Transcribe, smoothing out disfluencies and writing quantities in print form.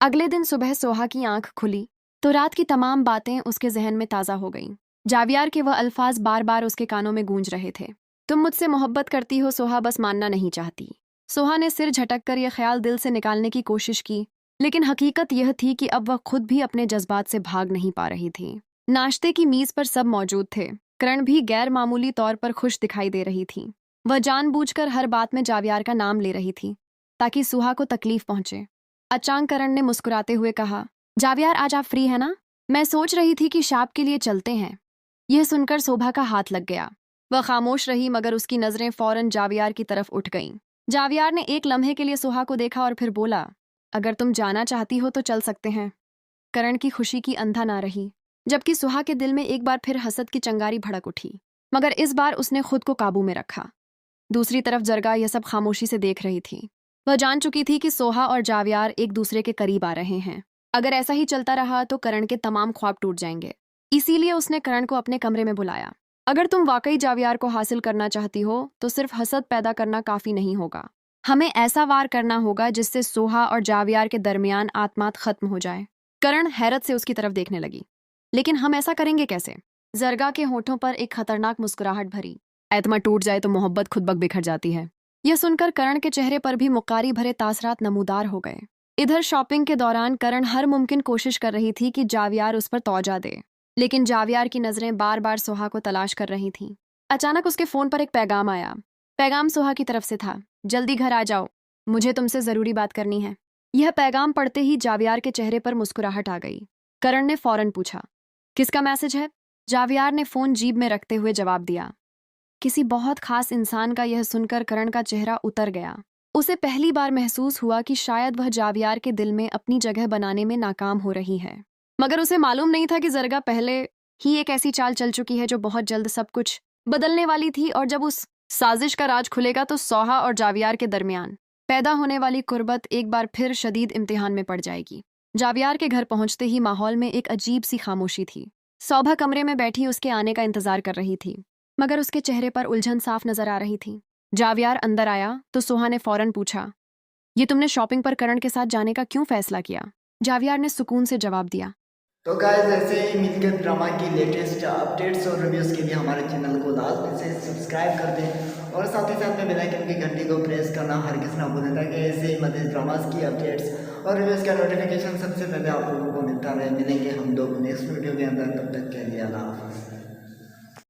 अगले दिन सुबह सोहा की आंख खुली तो रात की तमाम बातें उसके जहन में ताज़ा हो गईं। जावियार के वह अल्फाज बार बार उसके कानों में गूंज रहे थे। तुम मुझसे मोहब्बत करती हो सोहा, बस मानना नहीं चाहती। सोहा ने सिर झटक कर यह ख्याल दिल से निकालने की कोशिश की, लेकिन हकीकत यह थी कि अब वह खुद भी अपने जज्बात से भाग नहीं पा रही थी। नाश्ते की मीज़ पर सब मौजूद थे। करण भी गैर मामूली तौर पर खुश दिखाई दे रही थी। वह जानबूझकर हर बात में जावियार का नाम ले रही थी ताकि सुहा को तकलीफ पहुंचे। अचानक करण ने मुस्कुराते हुए कहा, जावियार आज आप फ्री है ना? मैं सोच रही थी कि शाप के लिए चलते हैं। यह सुनकर शोभा का हाथ लग गया। वह खामोश रही, मगर उसकी नजरें फौरन जावियार की तरफ उठ गईं। जावियार ने एक लम्हे के लिए सुहा को देखा और फिर बोला, अगर तुम जाना चाहती हो तो चल सकते हैं। करण की खुशी की अंधा ना रही, जबकि सुहा के दिल में एक बार फिर हसद की चिंगारी भड़क उठी, मगर इस बार उसने खुद को काबू में रखा। दूसरी तरफ जरगा यह सब खामोशी से देख रही थी। वह जान चुकी थी कि सोहा और जावियार एक दूसरे के करीब आ रहे हैं। अगर ऐसा ही चलता रहा तो करण के तमाम ख्वाब टूट जाएंगे। इसीलिए उसने करण को अपने कमरे में बुलाया। अगर तुम वाकई जावियार को हासिल करना चाहती हो तो सिर्फ हसद पैदा करना काफी नहीं होगा। हमें ऐसा वार करना होगा जिससे सोहा और जावियार के दरमियान आत्मात खत्म हो जाए। करण हैरत से उसकी तरफ देखने लगी। लेकिन हम ऐसा करेंगे कैसे? जरगा के होठों पर एक खतरनाक मुस्कुराहट भरी। एतमा टूट जाए तो मोहब्बत खुद ब बिखर जाती है। यह सुनकर करण के चेहरे पर भी मुक्कारी भरे तासरात नमूदार हो गए। इधर शॉपिंग के दौरान करण हर मुमकिन कोशिश कर रही थी कि जावियार उस पर तौजा दे, लेकिन जावियार की नजरें बार बार सोहा को तलाश कर रही थीं। अचानक उसके फोन पर एक पैगाम आया। पैगाम सोहा की तरफ से था, जल्दी घर आ जाओ, मुझे तुमसे जरूरी बात करनी है। यह पैगाम पढ़ते ही जावियार के चेहरे पर मुस्कुराहट आ गई। करण ने फौरन पूछा, किसका मैसेज है? जावियार ने फोन जीब में रखते हुए जवाब दिया, किसी बहुत खास इंसान का। यह सुनकर करण का चेहरा उतर गया। उसे पहली बार महसूस हुआ कि शायद वह जावियार के दिल में अपनी जगह बनाने में नाकाम हो रही है। मगर उसे मालूम नहीं था कि जरगा पहले ही एक ऐसी चाल चल चुकी है जो बहुत जल्द सब कुछ बदलने वाली थी, और जब उस साजिश का राज खुलेगा तो सोहा और जावियार के दरमियान पैदा होने वाली कुर्बत एक बार फिर शदीद इम्तिहान में पड़ जाएगी। जावियार के घर पहुंचते ही माहौल में एक अजीब सी खामोशी थी। शोभा कमरे में बैठी उसके आने का इंतजार कर रही थी, मगर उसके चेहरे पर उलझन साफ नजर आ रही थी। जावियार अंदर आया तो सोहा ने फौरन पूछा, ये तुमने शॉपिंग पर करण के साथ जाने का क्यों फैसला किया? जावियार ने सुकून से जवाब दिया, तो गाइस ऐसे ही मिलकर ड्रामा की लेटेस्ट अपडेट्स और रिव्यूज़ के लिए हमारे चैनल को लाजमी से सब्सक्राइब कर दें और साथ ही साथ में बेल आइकन की घंटी को प्रेस करना हर किसी ना भूलें, ताकि ऐसे ही मज़ीद ड्रामास की अपडेट्स और रिव्यूज़ का नोटिफिकेशन सबसे पहले आप लोगों को मिलता रहे। मिलेंगे हम लोग नेक्स्ट वीडियो के अंदर, तब तक के लिए अल्लाह हाफ़िज़।